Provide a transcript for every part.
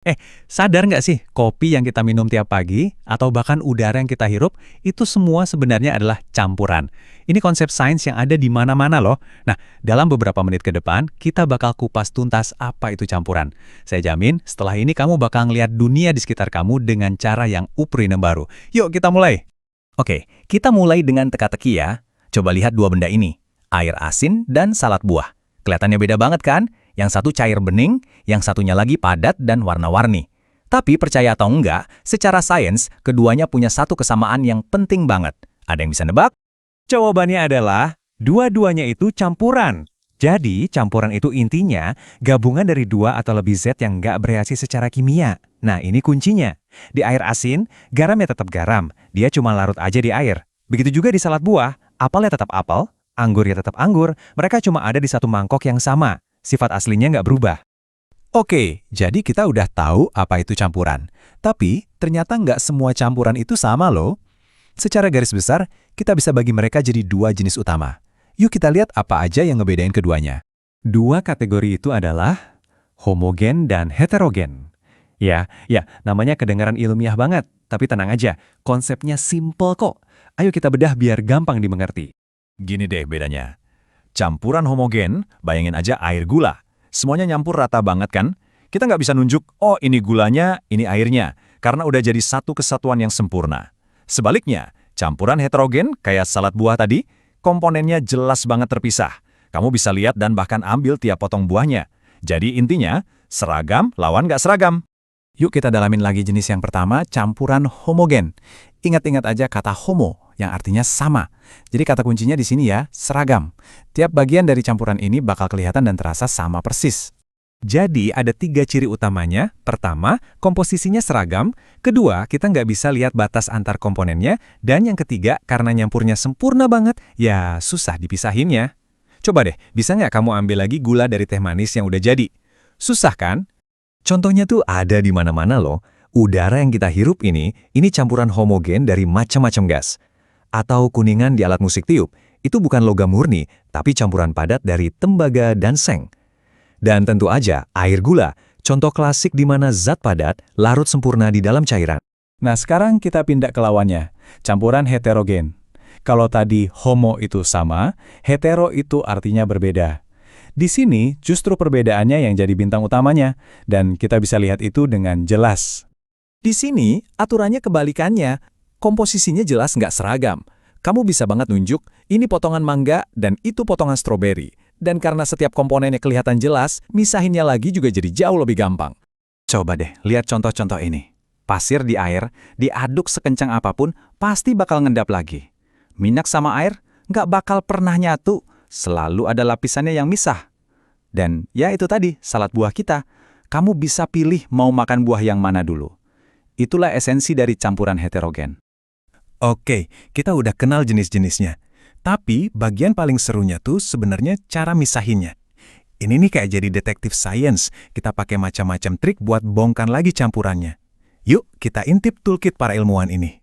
Eh, sadar nggak sih, kopi yang kita minum tiap pagi, atau bahkan udara yang kita hirup, itu semua sebenarnya adalah campuran. Ini konsep sains yang ada di mana-mana loh. Nah, dalam beberapa menit ke depan, kita bakal kupas tuntas apa itu campuran. Saya jamin, setelah ini kamu bakal ngeliat dunia di sekitar kamu dengan cara yang upri dan baru. Yuk, kita mulai! Oke, kita mulai dengan teka-teki ya. Coba lihat dua benda ini, air asin dan salad buah. Kelihatannya beda banget kan? Yang satu cair bening, yang satunya lagi padat dan warna-warni. Tapi percaya atau enggak, secara sains, keduanya punya satu kesamaan yang penting banget. Ada yang bisa nebak? Jawabannya adalah, dua-duanya itu campuran. Jadi, campuran itu intinya gabungan dari dua atau lebih zat yang nggak bereaksi secara kimia. Nah, ini kuncinya. Di air asin, garamnya tetap garam, dia cuma larut aja di air. Begitu juga di salad buah, apelnya tetap apel, anggurnya tetap anggur, mereka cuma ada di satu mangkok yang sama. Sifat aslinya nggak berubah. Oke, jadi kita udah tahu apa itu campuran. Tapi, ternyata nggak semua campuran itu sama loh. Secara garis besar, kita bisa bagi mereka jadi dua jenis utama. Yuk kita lihat apa aja yang ngebedain keduanya. Dua kategori itu adalah homogen dan heterogen. Ya, namanya kedengaran ilmiah banget. Tapi tenang aja, konsepnya simple kok. Ayo kita bedah biar gampang dimengerti. Gini deh bedanya. Campuran homogen, bayangin aja air gula. Semuanya nyampur rata banget kan? Kita nggak bisa nunjuk, oh ini gulanya, ini airnya. Karena udah jadi satu kesatuan yang sempurna. Sebaliknya, campuran heterogen kayak salad buah tadi, komponennya jelas banget terpisah. Kamu bisa lihat dan bahkan ambil tiap potong buahnya. Jadi intinya, seragam lawan nggak seragam. Yuk kita dalamin lagi jenis yang pertama, campuran homogen. Ingat-ingat aja kata homo, yang artinya sama. Jadi kata kuncinya di sini ya, seragam. Tiap bagian dari campuran ini bakal kelihatan dan terasa sama persis. Jadi ada tiga ciri utamanya. Pertama, komposisinya seragam. Kedua, kita nggak bisa lihat batas antar komponennya. Dan yang ketiga, karena nyampurnya sempurna banget, ya susah dipisahinnya. Coba deh, bisa nggak kamu ambil lagi gula dari teh manis yang udah jadi? Susah kan? Contohnya tuh ada di mana-mana loh. Udara yang kita hirup ini campuran homogen dari macam-macam gas. Atau kuningan di alat musik tiup, itu bukan logam murni, tapi campuran padat dari tembaga dan seng. Dan tentu aja, air gula, contoh klasik di mana zat padat larut sempurna di dalam cairan. Nah sekarang kita pindah ke lawannya, campuran heterogen. Kalau tadi homo itu sama, hetero itu artinya berbeda. Di sini justru perbedaannya yang jadi bintang utamanya, dan kita bisa lihat itu dengan jelas. Di sini aturannya kebalikannya, komposisinya jelas nggak seragam. Kamu bisa banget nunjuk, ini potongan mangga dan itu potongan stroberi. Dan karena setiap komponennya kelihatan jelas, misahinnya lagi juga jadi jauh lebih gampang. Coba deh, lihat contoh-contoh ini. Pasir di air, diaduk sekencang apapun, pasti bakal ngendap lagi. Minyak sama air, nggak bakal pernah nyatu, selalu ada lapisannya yang misah. Dan ya itu tadi, salad buah kita. Kamu bisa pilih mau makan buah yang mana dulu. Itulah esensi dari campuran heterogen. Oke, kita udah kenal jenis-jenisnya. Tapi bagian paling serunya tuh sebenarnya cara misahinnya. Ini nih kayak jadi detektif science. Kita pakai macam-macam trik buat bongkar lagi campurannya. Yuk, kita intip toolkit para ilmuwan ini.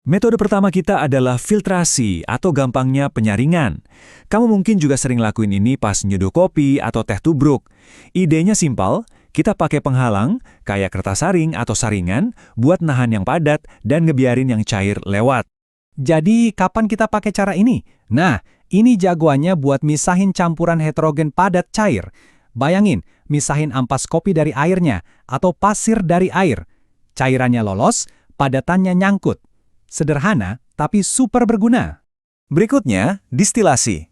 Metode pertama kita adalah filtrasi atau gampangnya penyaringan. Kamu mungkin juga sering lakuin ini pas nyeduh kopi atau teh tubruk. Idenya simpel, kita pakai penghalang, kayak kertas saring atau saringan, buat nahan yang padat dan ngebiarin yang cair lewat. Jadi, kapan kita pakai cara ini? Nah, ini jagoannya buat misahin campuran heterogen padat cair. Bayangin, misahin ampas kopi dari airnya, atau pasir dari air. Cairannya lolos, padatannya nyangkut. Sederhana, tapi super berguna. Berikutnya, distilasi.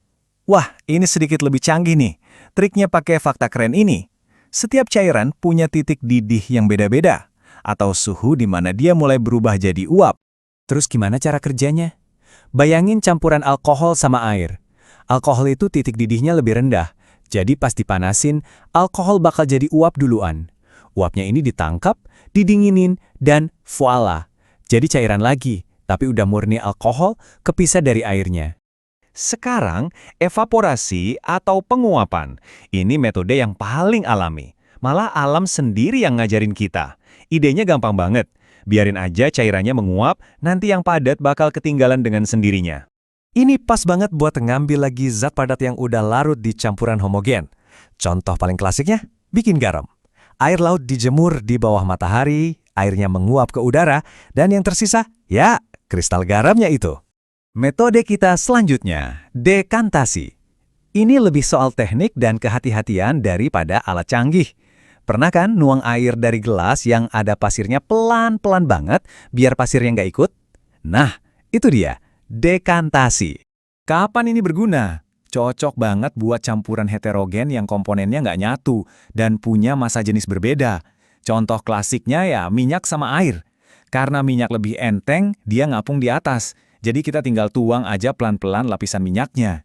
Wah, ini sedikit lebih canggih nih. Triknya pakai fakta keren ini. Setiap cairan punya titik didih yang beda-beda, atau suhu di mana dia mulai berubah jadi uap. Terus gimana cara kerjanya? Bayangin campuran alkohol sama air. Alkohol itu titik didihnya lebih rendah, jadi pas dipanasin, alkohol bakal jadi uap duluan. Uapnya ini ditangkap, didinginin, dan voila. Jadi cairan lagi, tapi udah murni alkohol kepisah dari airnya. Sekarang, evaporasi atau penguapan. Ini metode yang paling alami. Malah alam sendiri yang ngajarin kita. Idenya gampang banget. Biarin aja cairannya menguap, nanti yang padat bakal ketinggalan dengan sendirinya. Ini pas banget buat ngambil lagi zat padat yang udah larut di campuran homogen. Contoh paling klasiknya, bikin garam. Air laut dijemur di bawah matahari, airnya menguap ke udara, dan yang tersisa, ya, kristal garamnya itu. Metode kita selanjutnya, dekantasi. Ini lebih soal teknik dan kehati-hatian daripada alat canggih. Pernah kan nuang air dari gelas yang ada pasirnya pelan-pelan banget biar pasirnya nggak ikut? Nah, itu dia, dekantasi. Kapan ini berguna? Cocok banget buat campuran heterogen yang komponennya nggak nyatu dan punya massa jenis berbeda. Contoh klasiknya ya minyak sama air. Karena minyak lebih enteng, dia ngapung di atas. Jadi kita tinggal tuang aja pelan-pelan lapisan minyaknya.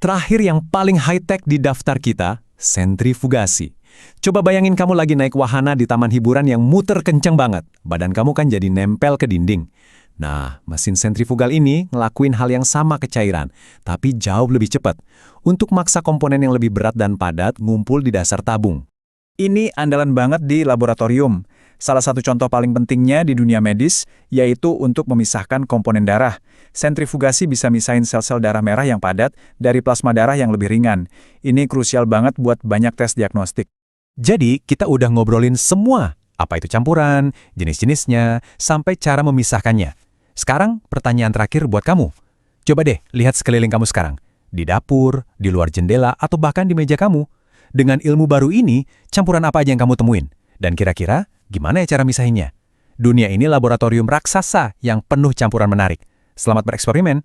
Terakhir yang paling high-tech di daftar kita, sentrifugasi. Coba bayangin kamu lagi naik wahana di taman hiburan yang muter kenceng banget. Badan kamu kan jadi nempel ke dinding. Nah, mesin sentrifugal ini ngelakuin hal yang sama ke cairan, tapi jauh lebih cepat. Untuk maksa komponen yang lebih berat dan padat ngumpul di dasar tabung. Ini andalan banget di laboratorium. Salah satu contoh paling pentingnya di dunia medis, yaitu untuk memisahkan komponen darah. Sentrifugasi bisa misahin sel-sel darah merah yang padat dari plasma darah yang lebih ringan. Ini krusial banget buat banyak tes diagnostik. Jadi, kita udah ngobrolin semua. Apa itu campuran, jenis-jenisnya, sampai cara memisahkannya. Sekarang, pertanyaan terakhir buat kamu. Coba deh, lihat sekeliling kamu sekarang. Di dapur, di luar jendela, atau bahkan di meja kamu. Dengan ilmu baru ini, campuran apa aja yang kamu temuin? Dan kira-kira, gimana ya cara misahinnya? Dunia ini laboratorium raksasa yang penuh campuran menarik. Selamat bereksperimen!